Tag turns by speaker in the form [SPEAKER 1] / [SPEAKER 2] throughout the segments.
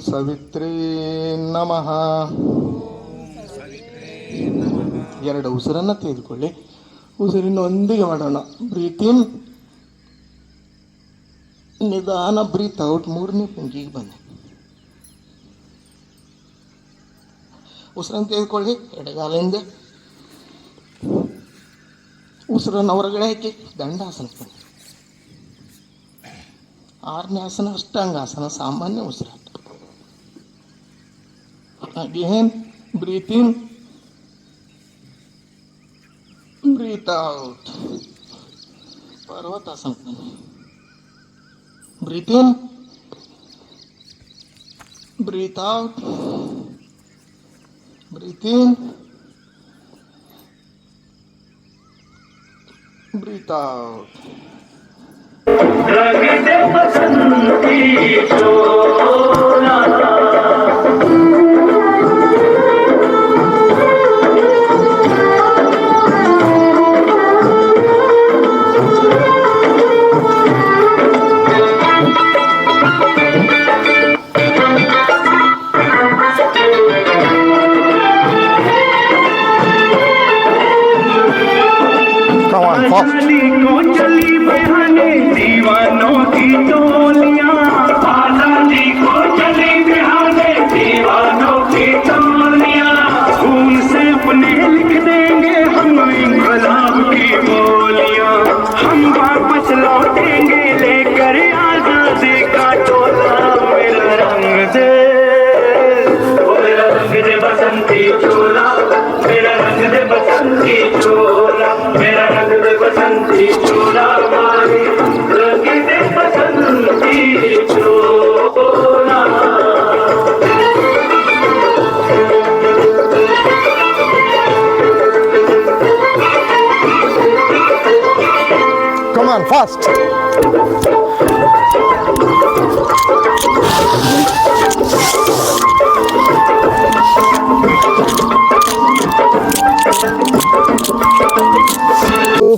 [SPEAKER 1] ಸವಿತ್ರೇ ನಮಃ. ಎರಡು ಉಸಿರನ್ನು ತೆಗೆದುಕೊಳ್ಳಿ. ಉಸಿರಿನೊಂದಿಗೆ ಮಾಡೋಣ. ಬ್ರೀತ್ ಇನ್, ನಿಧಾನ ಬ್ರೀತ್ ಔಟ್. ಮೂರನೇ ಪಂಕ್ತಿಗೆ ಬನ್ನಿ. ಉಸಿರನ್ನು ತೆಗೆದುಕೊಳ್ಳಿ ಎಡಗಾಲಿಂದ. ಉಸಿರನ್ನು ಹೊರಗಡೆ ಹಾಕಿ ದಂಡಾಸನಕ್ಕೆ ಬನ್ನಿ. ಆರನೇ ಆಸನ ಅಷ್ಟಾಂಗಾಸನ, ಸಾಮಾನ್ಯ ಉಸಿರಾಟ. ಅಗೇನ್ ಬ್ರೀತ್ ಇನ್, ಬ್ರೀತ್ ಔಟ್. ಪರ್ವತಾಸನಕ್ಕೆ ಬನ್ನಿ. ಬ್ರೀತ್ ಇನ್, ಬ್ರೀತ್ ಔಟ್, ಬ್ರೀತ್ ಇನ್, ಬ್ರೀತ್ ಔಟ್.
[SPEAKER 2] दीवानों की टोलियां, आजादी को चली बिहाने दीवानों की टोलियां, खून से अपने लिख देंगे हम इंकलाब की बोलियां, हम वापस लौटेंगे लेकर आजादी का टोला। मेरा रंग दे बसंती चोला, मेरा रंग दे बसंती चोला, मेरा रंग दे बसंती चोला, हमारी रंग दे बसंती चोला।
[SPEAKER 1] Come on, fast.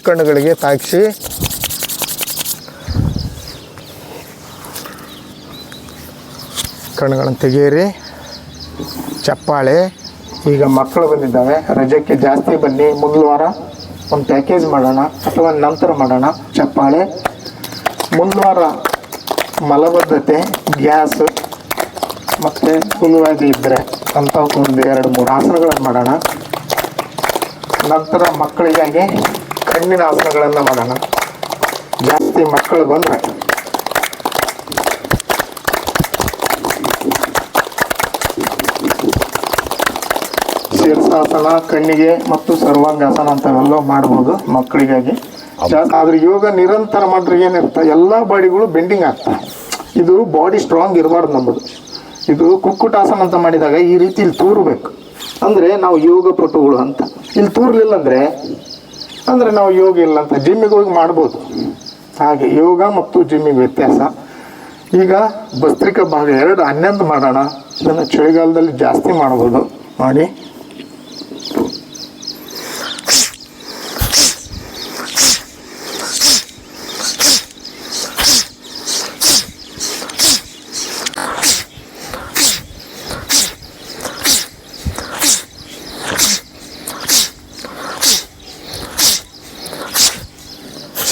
[SPEAKER 1] ಕಣ್ಣುಗಳಿಗೆ ತಾಗಿಸಿ ಕಣ್ಣುಗಳನ್ನು ತೆಗೆಯಿರಿ. ಚಪ್ಪಾಳೆ. ಈಗ ಮಕ್ಕಳು ಬಂದಿದ್ದಾವೆ, ರಜಕ್ಕೆ ಜಾಸ್ತಿ ಬನ್ನಿ. ಮುಂದಿನ ವಾರ ಒಂದು ಪ್ಯಾಕೇಜ್ ಮಾಡೋಣ ಅಥವಾ ನಂತರ ಮಾಡೋಣ. ಚಪ್ಪಾಳೆ. ಮುಂದಿನ ವಾರ ಮಲಬದ್ಧತೆ, ಗ್ಯಾಸ್ ಮತ್ತು ಹುಳುವಾಗಿ ಇದ್ದರೆ ಅಂಥವಕ್ಕೊಂದು 2-3 ಆಸನಗಳನ್ನು ಮಾಡೋಣ. ನಂತರ ಮಕ್ಕಳಿಗಾಗಿ ಕಣ್ಣಿನ ಆಸನಗಳನ್ನು ಮಾಡೋಣ. ಜಾಸ್ತಿ ಮಕ್ಕಳು ಬಂದರೆ ಶೀರ್ಷಾಸನ, ಕಣ್ಣಿಗೆ ಮತ್ತು ಸರ್ವಾಂಗಾಸನ ಅಂಥವೆಲ್ಲ ಮಾಡ್ಬೋದು ಮಕ್ಕಳಿಗಾಗಿ. ಆದ್ರೆ ಯೋಗ ನಿರಂತರ ಮಾಡ್ರೆ ಏನಿರುತ್ತೆ, ಎಲ್ಲ ಬಾಡಿಗಳು ಬೆಂಡಿಂಗ್ ಆಗ್ತವೆ. ಇದು ಬಾಡಿ ಸ್ಟ್ರಾಂಗ್ ಇರಬಾರ್ದು ನಮ್ಮದು. ಇದು ಕುಕ್ಕುಟಾಸನ ಅಂತ ಮಾಡಿದಾಗ ಈ ರೀತಿ ಇಲ್ಲಿ ತೂರಬೇಕು, ಅಂದರೆ ನಾವು ಯೋಗ ಪಟುಗಳು ಅಂತ. ಇಲ್ಲಿ ತೂರ್ಲಿಲ್ಲ ಅಂದರೆ ನಾವು ಯೋಗ ಇಲ್ಲ ಅಂತ. ಜಿಮ್ಮಿಗೆ ಹೋಗಿ ಮಾಡ್ಬೋದು. ಹಾಗೆ ಯೋಗ ಮತ್ತು ಜಿಮ್ಮಿಗೆ ವ್ಯತ್ಯಾಸ. ಈಗ ಭಸ್ತ್ರಿಕಾ ಭಾಗ 2 11 ಮಾಡೋಣ. ಇದನ್ನು ಚಳಿಗಾಲದಲ್ಲಿ ಜಾಸ್ತಿ ಮಾಡ್ಬೋದು. ಮಾಡಿ.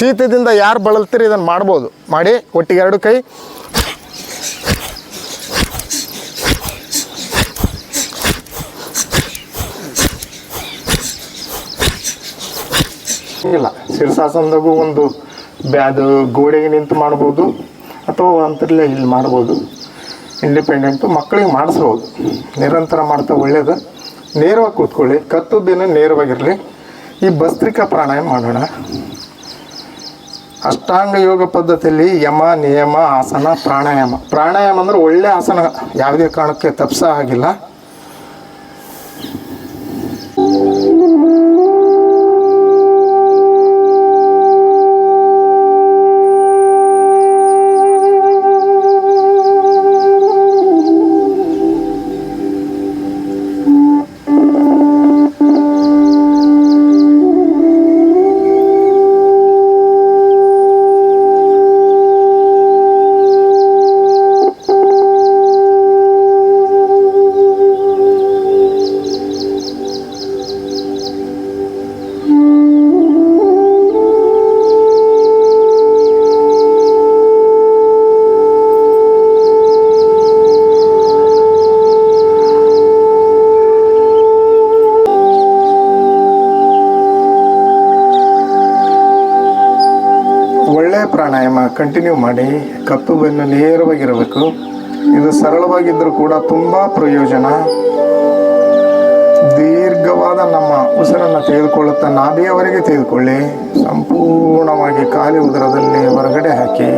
[SPEAKER 1] ಶೀತದಿಂದ ಯಾರು ಬಳಲ್ತೀರಿ ಇದನ್ನು ಮಾಡ್ಬೋದು. ಮಾಡಿ. ಒಟ್ಟಿಗೆ 2 ಕೈ. ಇಲ್ಲ, ಶೀರ್ಷಾಸನದಾಗೂ ಒಂದು ಅದು ಗೋಡೆಗೆ ನಿಂತು ಮಾಡ್ಬೋದು ಅಥವಾ ಅಂತರಲ್ಲೇ ಇಲ್ಲಿ ಮಾಡ್ಬೋದು. ಇಂಡಿಪೆಂಡೆಂಟು ಮಕ್ಕಳಿಗೆ ಮಾಡಿಸ್ಬೋದು. ನಿರಂತರ ಮಾಡ್ತಾ ಒಳ್ಳೆಯದು. ನೇರವಾಗಿ ಕೂತ್ಕೊಳ್ಳಿ. ಕತ್ತುದ್ದೇನೆ ನೇರವಾಗಿರಲಿ. ಈ ಭಸ್ತ್ರಿಕಾ ಪ್ರಾಣಾಯಾಮ ಮಾಡೋಣ. ಅಷ್ಟಾಂಗ ಯೋಗ ಪದ್ಧತಿಯಲ್ಲಿ ಯಮ, ನಿಯಮ, ಆಸನ, ಪ್ರಾಣಾಯಾಮ. ಪ್ರಾಣಾಯಾಮ ಅಂದರೆ ಒಳ್ಳೆ ಆಸನ, ಯಾವುದೇ ಕಾರಣಕ್ಕೆ ತಪ್ಪಿಸೋ ಹಾಗಿಲ್ಲ. ಪ್ರಾಣಾಯಾಮ ಕಂಟಿನ್ಯೂ ಮಾಡಿ. ಕತ್ತು ಬೆನ್ನು ನೇರವಾಗಿರಬೇಕು. ಇದು ಸರಳವಾಗಿದ್ದರೂ ಕೂಡ ತುಂಬ ಪ್ರಯೋಜನ. ದೀರ್ಘವಾದ ನಮ್ಮ ಉಸಿರನ್ನು ತೆಗೆದುಕೊಳ್ಳುತ್ತಾ ನಾಭಿಯವರೆಗೆ ತೆಗೆದುಕೊಳ್ಳಿ. ಸಂಪೂರ್ಣವಾಗಿ ಖಾಲಿ ಉದರದಲ್ಲಿ ಹೊರಗಡೆ ಹಾಕಿ.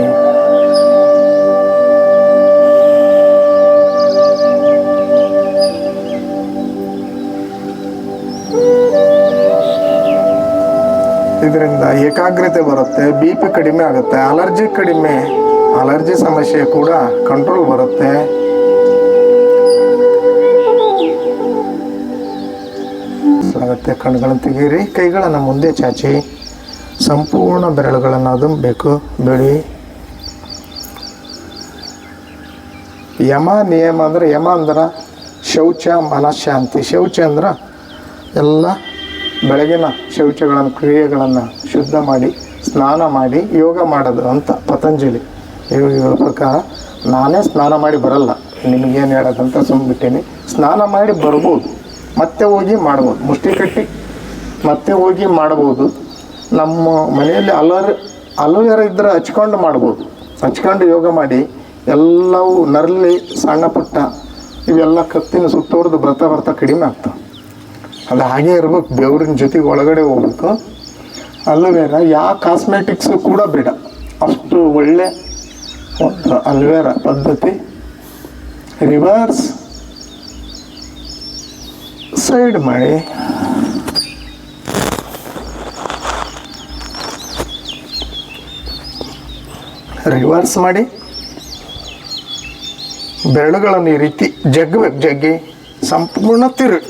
[SPEAKER 1] ಇದರಿಂದ ಏಕಾಗ್ರತೆ ಬರುತ್ತೆ, BP ಕಡಿಮೆ ಆಗುತ್ತೆ, ಅಲರ್ಜಿ ಸಮಸ್ಯೆ ಕೂಡ ಕಂಟ್ರೋಲ್ ಬರುತ್ತೆ. ಆಗುತ್ತೆ. ಕಣ್ಣುಗಳನ್ನು ತೆಗೀರಿ. ಕೈಗಳನ್ನು ಮುಂದೆ ಚಾಚಿ ಸಂಪೂರ್ಣ ಬೆರಳುಗಳನ್ನು ಅದುಮಬೇಕು. ಬಿಡಿ. ಯಮ ನಿಯಮ ಅಂದ್ರೆ, ಯಮ ಅಂದ್ರೆ ಶೌಚ ಮನಃಶಾಂತಿ. ಶೌಚ ಅಂದ್ರೆ ಎಲ್ಲ ಬೆಳಗಿನ ಶೌಚಗಳನ್ನು ಕ್ರಿಯೆಗಳನ್ನು ಶುದ್ಧ ಮಾಡಿ ಸ್ನಾನ ಮಾಡಿ ಯೋಗ ಮಾಡೋದು ಅಂತ ಪತಂಜಲಿ ಯೋಗ ಪ್ರಕಾರ. ನಾನೇ ಸ್ನಾನ ಮಾಡಿ ಬರಲ್ಲ, ನಿಮಗೇನು ಹೇಳೋದಂತ ಸುಮ್ಮಬಿಟ್ಟೀನಿ. ಸ್ನಾನ ಮಾಡಿ ಬರ್ಬೋದು, ಮತ್ತೆ ಹೋಗಿ ಮಾಡ್ಬೋದು. ಮುಷ್ಟಿ ಕಟ್ಟಿ ಮತ್ತೆ ಹೋಗಿ ಮಾಡ್ಬೋದು. ನಮ್ಮ ಮನೆಯಲ್ಲಿ ಅಲೋವೆರಾ ಇದ್ದರೆ ಹಚ್ಕೊಂಡು ಮಾಡ್ಬೋದು. ಹಚ್ಕೊಂಡು ಯೋಗ ಮಾಡಿ ಎಲ್ಲವೂ ನರಳಿ ಸಣ್ಣ ಪುಟ್ಟ ಇವೆಲ್ಲ ಕತ್ತಿನ ಸುತ್ತೋರ್ದು ಬರ್ತಾ ಕಡಿಮೆ ಆಗ್ತವೆ. ಅದು ಹಾಗೆ ಇರ್ಬೇಕು, ಬೆವರಿನ ಜೊತೆಗೆ ಒಳಗಡೆ ಹೋಗ್ಬೇಕು. ಅಲೋವೆರಾ ಯಾವ ಕಾಸ್ಮೆಟಿಕ್ಸು ಕೂಡ ಬೇಡ, ಅಷ್ಟು ಒಳ್ಳೆ ಒಂದು ಅಲೋವೆರಾ ಪದ್ಧತಿ. ರಿವರ್ಸ್ ಸೈಡ್ ಮಾಡಿ. ರಿವರ್ಸ್ ಮಾಡಿ. ಬೆರಳುಗಳನ್ನು ಈ ರೀತಿ ಜಗ್ಗಿ ಸಂಪೂರ್ಣ ತಿರುವಿ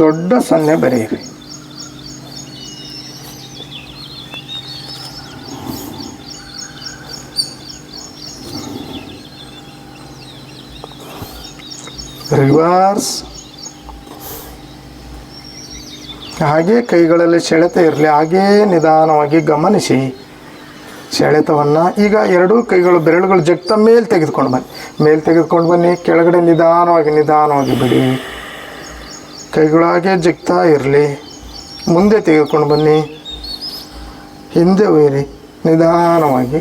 [SPEAKER 1] ದೊಡ್ಡ ಸೊನ್ನೆ ಬರೆಯಿರಿ. ರಿವರ್ಸ್. ಹಾಗೇ ಕೈಗಳಲ್ಲಿ ಸೆಳೆತ ಇರಲಿ. ಹಾಗೇ ನಿಧಾನವಾಗಿ ಗಮನಿಸಿ ಸೆಳೆತವನ್ನು. ಈಗ ಎರಡೂ ಕೈಗಳು ಬೆರಳುಗಳು ಜಗ್ತಾ ಮೇಲೆ ತೆಗೆದುಕೊಂಡು ಬನ್ನಿ. ಕೆಳಗಡೆ ನಿಧಾನವಾಗಿ ಬಿಡಿ. ಕೈಗಳು ಹಾಗೆ ಜಗ್ತಾ ಇರಲಿ. ಮುಂದೆ ತೆಗೆದುಕೊಂಡು ಬನ್ನಿ, ಹಿಂದೆ ಒಯ್ಯಿರಿ. ನಿಧಾನವಾಗಿ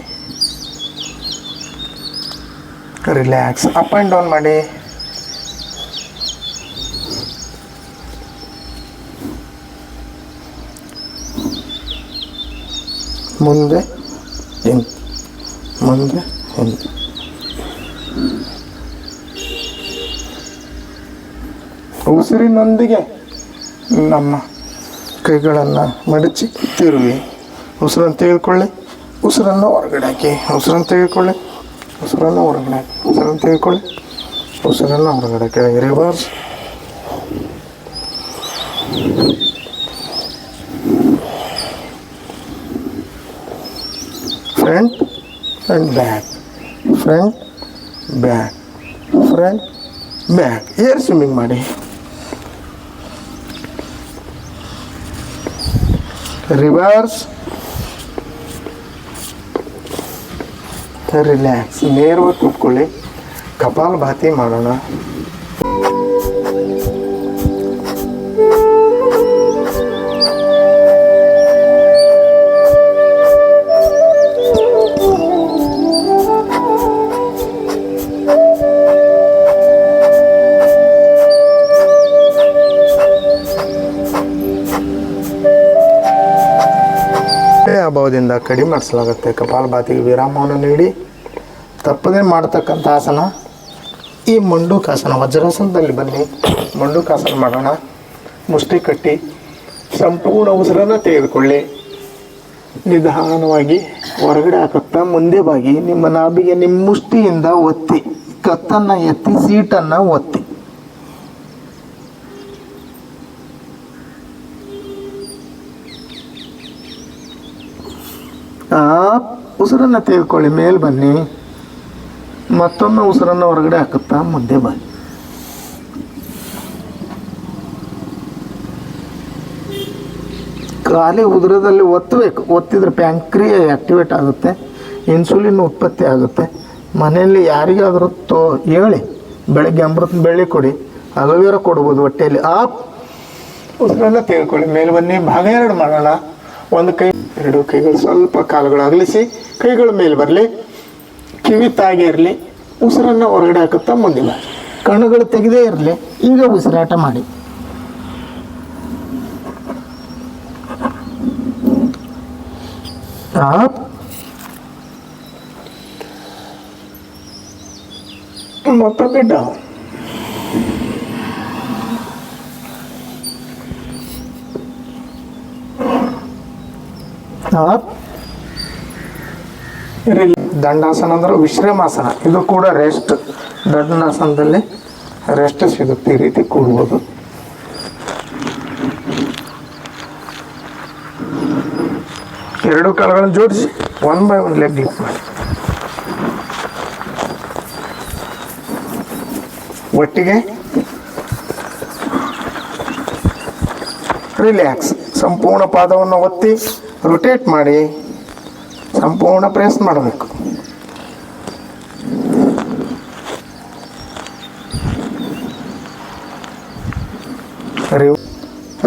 [SPEAKER 1] ರಿಲ್ಯಾಕ್ಸ್. ಅಪ್ ಆ್ಯಂಡ್ ಡೌನ್ ಮಾಡಿ. ಮುಂದೆ ಹಿಂದೆ. ಉಸಿರಿನೊಂದಿಗೆ ನಮ್ಮ ಕೈಗಳನ್ನು ಮಡಚಿ ತಿರುವಿ. ಉಸಿರನ್ನು ತೆಗೆದುಕೊಳ್ಳಿ, ಉಸಿರನ್ನು ಹೊರಗಡೆ ಹಾಕಿ. ಉಸಿರನ್ನು ತೆಗೆದುಕೊಳ್ಳಿ, ಉಸಿರನ್ನು ಹೊರಗಡೆ ಹಾಕಿ. ಉಸಿರನ್ನು ತೆಗೆದುಕೊಳ್ಳಿ, ಉಸಿರನ್ನು ಹೊರಗಡೆ ಹಾಕಿ. Reverse. Front and back, front back, front back. Air swimming ಮಾಡಿ. ರಿವರ್ಸ್. ರಿಲ್ಯಾಕ್ಸ್. ನೇರವಾಗಿ ಕೂತ್ಕೊಳ್ಳಿ. ಕಪಾಲಭಾತಿ ಮಾಡೋಣ. ಅಭಾವದಿಂದ ಕಡಿಮೆ ಮಾಡಿಸಲಾಗುತ್ತೆ. ಕಪಾಲಭಾತಿಗೆ ವಿರಾಮವನ್ನು ನೀಡಿ ತಪ್ಪದೇ ಮಾಡ್ತಕ್ಕಂಥ ಆಸನ ಈ ಮಂಡೂಕಾಸನ. ವಜ್ರಾಸನದಲ್ಲಿ ಬನ್ನಿ, ಮಂಡೂಕಾಸನ ಮಾಡೋಣ. ಮುಷ್ಟಿ ಕಟ್ಟಿ ಸಂಪೂರ್ಣ ಉಸಿರನ್ನು ತೆಗೆದುಕೊಳ್ಳಿ. ನಿಧಾನವಾಗಿ ಹೊರಗಡೆ ಹಾಕುತ್ತಾ ಮುಂದೆ ಬಾಗಿ ನಿಮ್ಮ ನಾಭಿಗೆ ನಿಮ್ಮ ಮುಷ್ಟಿಯಿಂದ ಒತ್ತಿ, ಕತ್ತನ್ನು ಎತ್ತಿ, ಸೀಟನ್ನು ಒತ್ತಿ. ಉಸಿರನ್ನು ತೆಗೆದುಕೊಳ್ಳಿ, ಮೇಲೆ ಬನ್ನಿ. ಮತ್ತೊಮ್ಮೆ ಉಸಿರನ್ನು ಹೊರಗಡೆ ಹಾಕುತ್ತಾ ಮುಂದೆ ಬನ್ನಿ. ಖಾಲಿ ಉದರದಲ್ಲಿ ಒತ್ತಬೇಕು. ಒತ್ತಿದ್ರೆ ಪ್ಯಾಂಕ್ರಿಯಾ ಆ್ಯಕ್ಟಿವೇಟ್ ಆಗುತ್ತೆ, ಇನ್ಸುಲಿನ್ ಉತ್ಪತ್ತಿ ಆಗುತ್ತೆ. ಮನೆಯಲ್ಲಿ ಯಾರಿಗಾದರೂ ಹೇಳಿ ಬೆಳಗ್ಗೆ ಅಮೃತ ಬೆಳ್ಳಿ ಕೊಡಿ, ಅಲೋವೆರಾ ಕೊಡ್ಬೋದು ಹೊಟ್ಟೆಯಲ್ಲಿ. ಉಸಿರೆಲ್ಲ ತೆಗೆದುಕೊಳ್ಳಿ. ಮೇಲೆ ಬನ್ನಿ. ಭಾಗ 2 ಮಾಡೋಣ. ಒಂದು ಕೈ, 2 ಕೈಗಳು ಸ್ವಲ್ಪ ಕಾಲುಗಳು ಅಗಲಿಸಿ, ಕೈಗಳು ಮೇಲೆ ಬರಲಿ, ಕಿವಿ ತಾಗೆ ಇರಲಿ. ಉಸಿರನ್ನು ಹೊರಗಡೆ ಹಾಕುತ್ತಾ ಮುಂದಿನ ಕಣ್ಣುಗಳು ತೆಗೆದೇ ಇರಲಿ. ಈಗ ಉಸಿರಾಟ ಮಾಡಿ. ಮತ್ತೊಮ್ಮೆ ಡೌನ್. ದಂಡಾಸನ ಅಂದ್ರೆ ವಿಶ್ರಮಾಸನ. ಇದು ಕೂಡ ರೆಸ್ಟ್. ದಂಡಾಸನದಲ್ಲಿ ರೆಸ್ಟ್ ಸಿಗುತ್ತೆ. ಈ ರೀತಿ ಕೂಡ್ಬೋದು. ಎರಡು ಕಾಲುಗಳನ್ನು ಜೋಡಿಸಿ 1 by 1 ಲೆಗ್ ಲಿಫ್ಟ್ ಮಾಡಿ. ಒಟ್ಟಿಗೆ ರಿಲ್ಯಾಕ್ಸ್. ಸಂಪೂರ್ಣ ಪಾದವನ್ನು ಒತ್ತಿ ರೊಟೇಟ್ ಮಾಡಿ ಸಂಪೂರ್ಣ ಪ್ರೆಸ್ ಮಾಡಬೇಕು.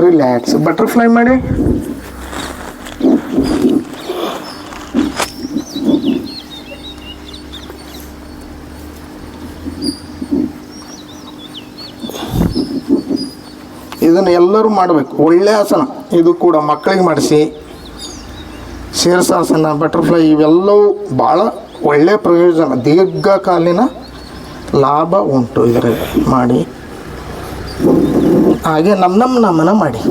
[SPEAKER 1] ರಿಲ್ಯಾಕ್ಸ್. ಬಟರ್ಫ್ಲೈ ಮಾಡಿ. ಇದನ್ನು ಎಲ್ಲರೂ ಮಾಡಬೇಕು. ಒಳ್ಳೆ ಆಸನ. ಇದು ಕೂಡ ಮಕ್ಕಳಿಗೆ ಮಾಡಿಸಿ. ಶೀರ್ಷಾಸನ, ಬಟರ್ಫ್ಲೈ ಇವೆಲ್ಲವೂ ಭಾಳ ಒಳ್ಳೆಯ ಪ್ರಯೋಜನ, ದೀರ್ಘಕಾಲೀನ ಲಾಭ ಉಂಟು ಇದರಲ್ಲಿ ಮಾಡಿ. ಹಾಗೆ ನಮನ ಮಾಡಿ.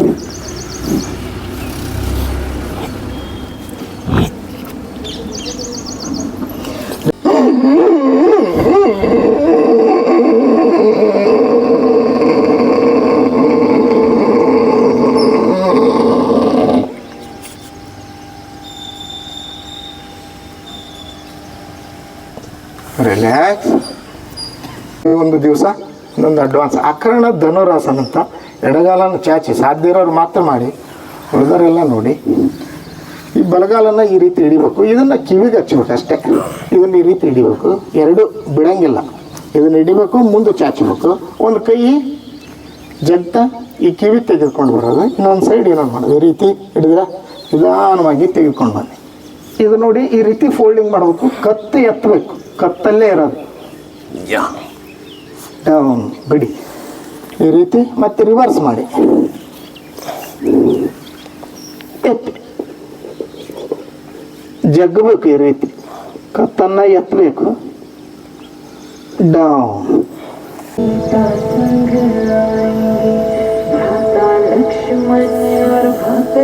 [SPEAKER 1] ರಿಲ್ಯಾಕ್ಸ್. ಒಂದು ದಿವಸ ಇನ್ನೊಂದು ಅಡ್ವಾನ್ಸ್ ಅಕರ್ಣ ಧನುರಾಸನ ಅಂತ. ಎಡಗಾಲನ್ನು ಚಾಚಿ, ಸಾಧ್ಯ ಇರೋರು ಮಾತ್ರ ಮಾಡಿ, ಉಳಿದವರೆಲ್ಲ ನೋಡಿ. ಈ ಬಲಗಾಲನ್ನು ಈ ರೀತಿ ಹಿಡಿಬೇಕು. ಇದನ್ನು ಕಿವಿಗೆ ಹಚ್ಚಬೇಕು ಅಷ್ಟೇ. ಇದನ್ನು ಈ ರೀತಿ ಹಿಡಿಬೇಕು. 2 ಬಿಡಂಗಿಲ್ಲ. ಇದನ್ನು ಹಿಡಿಬೇಕು, ಮುಂದೆ ಚಾಚಬೇಕು. ಒಂದು ಕೈ ಜಗ್ತ ಈ ಕಿವಿ ತೆಗೆದುಕೊಂಡು ಬರೋದು, ಇನ್ನೊಂದು ಸೈಡ್ ಏನೋ ಮಾಡೋದು. ಈ ರೀತಿ ಹಿಡಿದ್ರೆ ನಿಧಾನವಾಗಿ ತೆಗೆದುಕೊಂಡು ಬನ್ನಿ. ಇದು ನೋಡಿ, ಈ ರೀತಿ ಫೋಲ್ಡಿಂಗ್ ಮಾಡಬೇಕು. ಕತ್ತು ಎತ್ತಬೇಕು, ಕತ್ತಲ್ಲೇ ಇರೋದು. ಡೌನ್ ಬಿಡಿ. ಈ ರೀತಿ ಮತ್ತೆ ರಿವರ್ಸ್ ಮಾಡಿ. ಎತ್ತಿ ಜಗ್ಗಬೇಕು. ಈ ರೀತಿ ಕತ್ತನ್ನು ಎತ್ತಬೇಕು. ಡೌನ್.
[SPEAKER 3] लक्ष्मण और भक्त